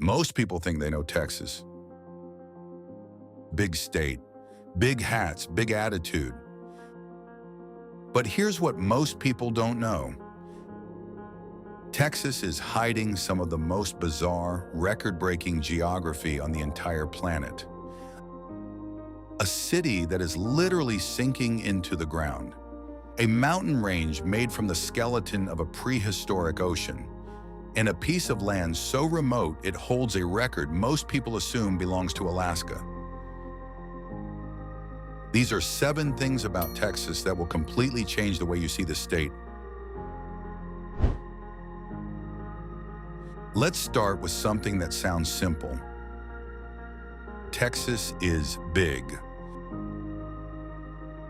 Most people think they know Texas. Big state, big hats, big attitude. But here's what most people don't know. Texas is hiding some of the most bizarre, record-breaking geography on the entire planet. A city that is literally sinking into the ground. A mountain range made from the skeleton of a prehistoric ocean. And a piece of land so remote it holds a record most people assume belongs to Alaska. These are 7 things about Texas that will completely change the way you see the state. Let's start with something that sounds simple. Texas is big.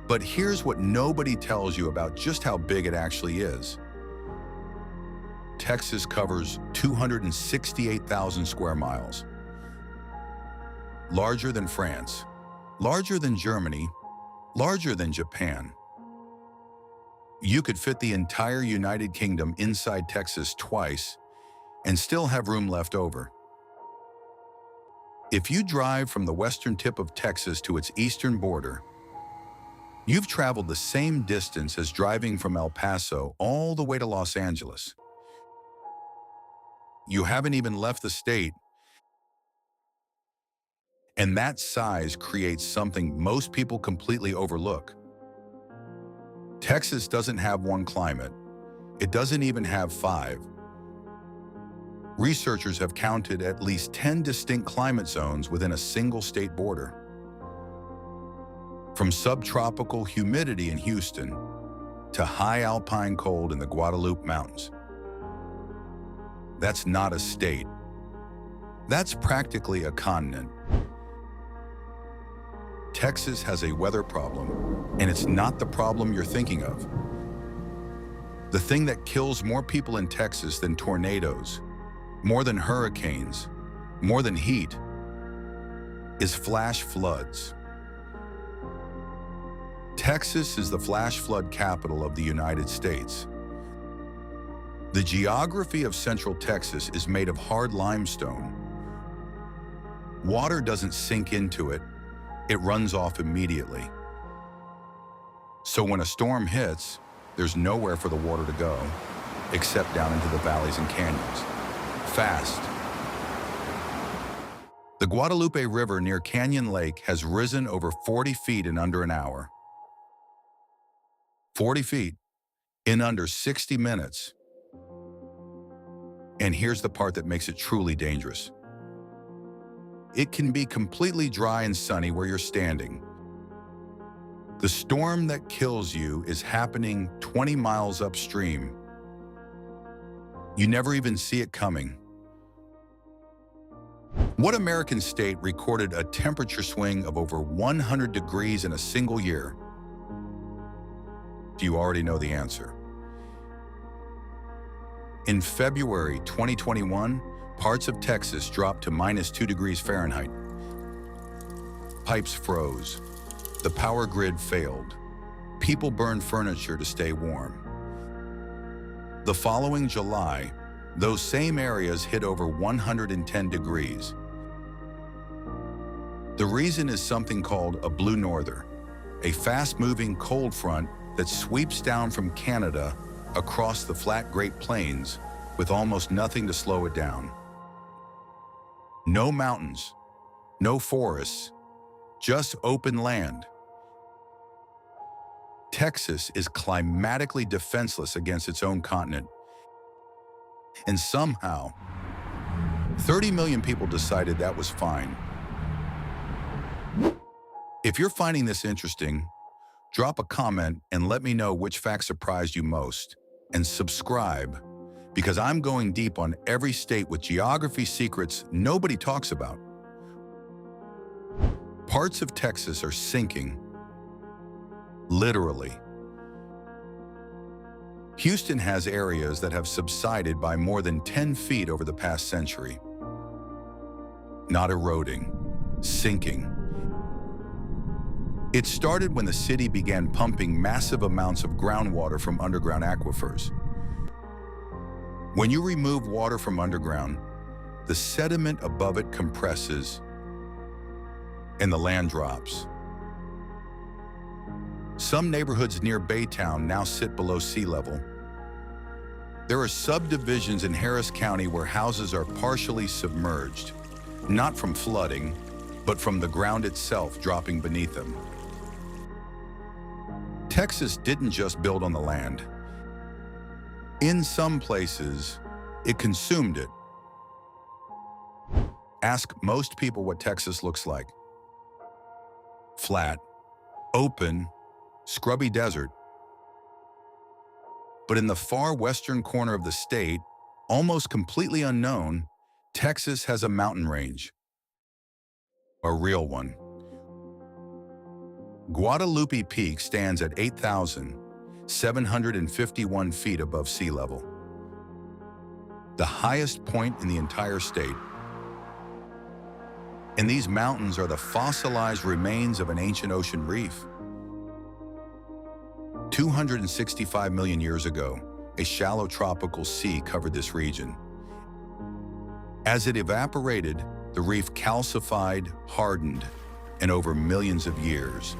But here's what nobody tells you about just how big it actually is. Texas covers 268,000 square miles. Larger than France, larger than Germany, larger than Japan. You could fit the entire United Kingdom inside Texas twice and still have room left over. If you drive from the western tip of Texas to its eastern border, you've traveled the same distance as driving from El Paso all the way to Los Angeles. You haven't even left the state, and that size creates something most people completely overlook. Texas doesn't have one climate. It doesn't even have 5. Researchers have counted at least 10 distinct climate zones within a single state border. From subtropical humidity in Houston to high alpine cold in the Guadalupe Mountains. That's not a state. That's practically a continent. Texas has a weather problem, and it's not the problem you're thinking of. The thing that kills more people in Texas than tornadoes, more than hurricanes, more than heat, is flash floods. Texas is the flash flood capital of the United States. The geography of Central Texas is made of hard limestone. Water doesn't sink into it, it runs off immediately. So when a storm hits, there's nowhere for the water to go, except down into the valleys and canyons. Fast. The Guadalupe River near Canyon Lake has risen over 40 feet in under an hour. 40 feet in under 60 minutes. And here's the part that makes it truly dangerous. It can be completely dry and sunny where you're standing. The storm that kills you is happening 20 miles upstream. You never even see it coming. What American state recorded a temperature swing of over 100 degrees in a single year? Do you already know the answer? In February 2021, parts of Texas dropped to -2 degrees Fahrenheit. Pipes froze. The power grid failed. People burned furniture to stay warm. The following July, those same areas hit over 110 degrees. The reason is something called a blue norther, a fast-moving cold front that sweeps down from Canada across the flat Great Plains with almost nothing to slow it down. No mountains, no forests, just open land. Texas is climatically defenseless against its own continent. And somehow, 30 million people decided that was fine. If you're finding this interesting, drop a comment and let me know which fact surprised you most. And subscribe, because I'm going deep on every state with geography secrets nobody talks about. Parts of Texas are sinking, literally. Houston has areas that have subsided by more than 10 feet over the past century. Not eroding, sinking. It started when the city began pumping massive amounts of groundwater from underground aquifers. When you remove water from underground, the sediment above it compresses and the land drops. Some neighborhoods near Baytown now sit below sea level. There are subdivisions in Harris County where houses are partially submerged, not from flooding, but from the ground itself dropping beneath them. Texas didn't just build on the land. In some places, it consumed it. Ask most people what Texas looks like. Flat, open, scrubby desert. But in the far western corner of the state, almost completely unknown, Texas has a mountain range. A real one. Guadalupe Peak stands at 8,751 feet above sea level, the highest point in the entire state. And these mountains are the fossilized remains of an ancient ocean reef. 265 million years ago, a shallow tropical sea covered this region. As it evaporated, the reef calcified, hardened, and over millions of years,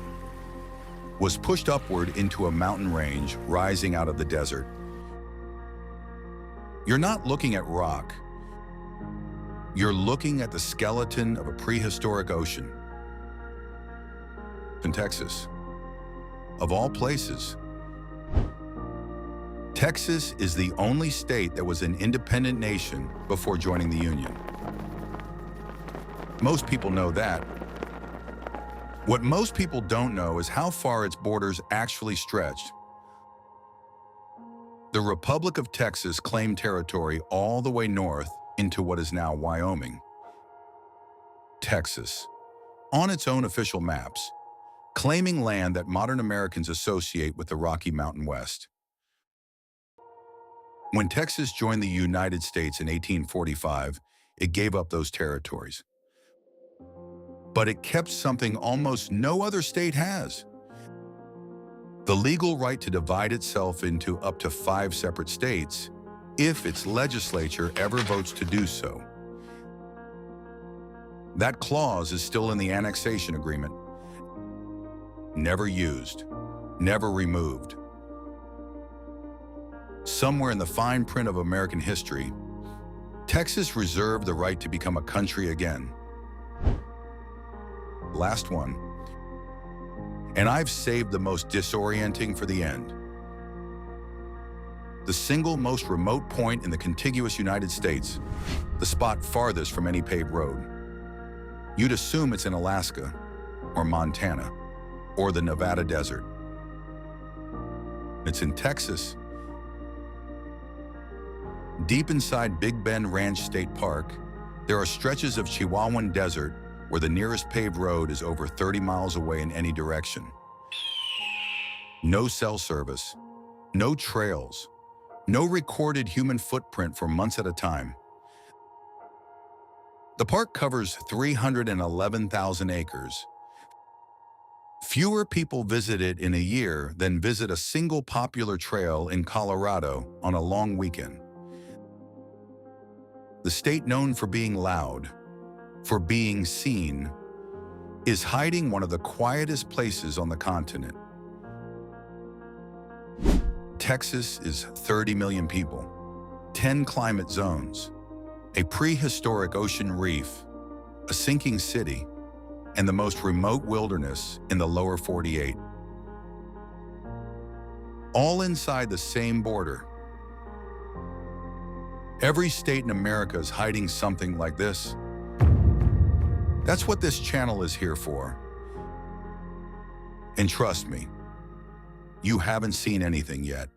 was pushed upward into a mountain range rising out of the desert. You're not looking at rock. You're looking at the skeleton of a prehistoric ocean. In Texas, of all places, Texas is the only state that was an independent nation before joining the Union. Most people know that. What most people don't know is how far its borders actually stretched. The Republic of Texas claimed territory all the way north into what is now Wyoming. Texas, on its own official maps, claiming land that modern Americans associate with the Rocky Mountain West. When Texas joined the United States in 1845, it gave up those territories. But it kept something almost no other state has: the legal right to divide itself into up to 5 separate states if its legislature ever votes to do so. That clause is still in the annexation agreement. Never used, never removed. Somewhere in the fine print of American history, Texas reserved the right to become a country again. Last one. And I've saved the most disorienting for the end. The single most remote point in the contiguous United States, the spot farthest from any paved road. You'd assume it's in Alaska, or Montana, or the Nevada desert. It's in Texas. Deep inside Big Bend Ranch State Park, there are stretches of Chihuahuan desert where the nearest paved road is over 30 miles away in any direction. No cell service, no trails, no recorded human footprint for months at a time. The park covers 311,000 acres. Fewer people visit it in a year than visit a single popular trail in Colorado on a long weekend. The state known for being loud, for being seen, is hiding one of the quietest places on the continent. Texas is 30 million people, 10 climate zones, a prehistoric ocean reef, a sinking city, and the most remote wilderness in the lower 48. All inside the same border. Every state in America is hiding something like this. That's what this channel is here for. And trust me, you haven't seen anything yet.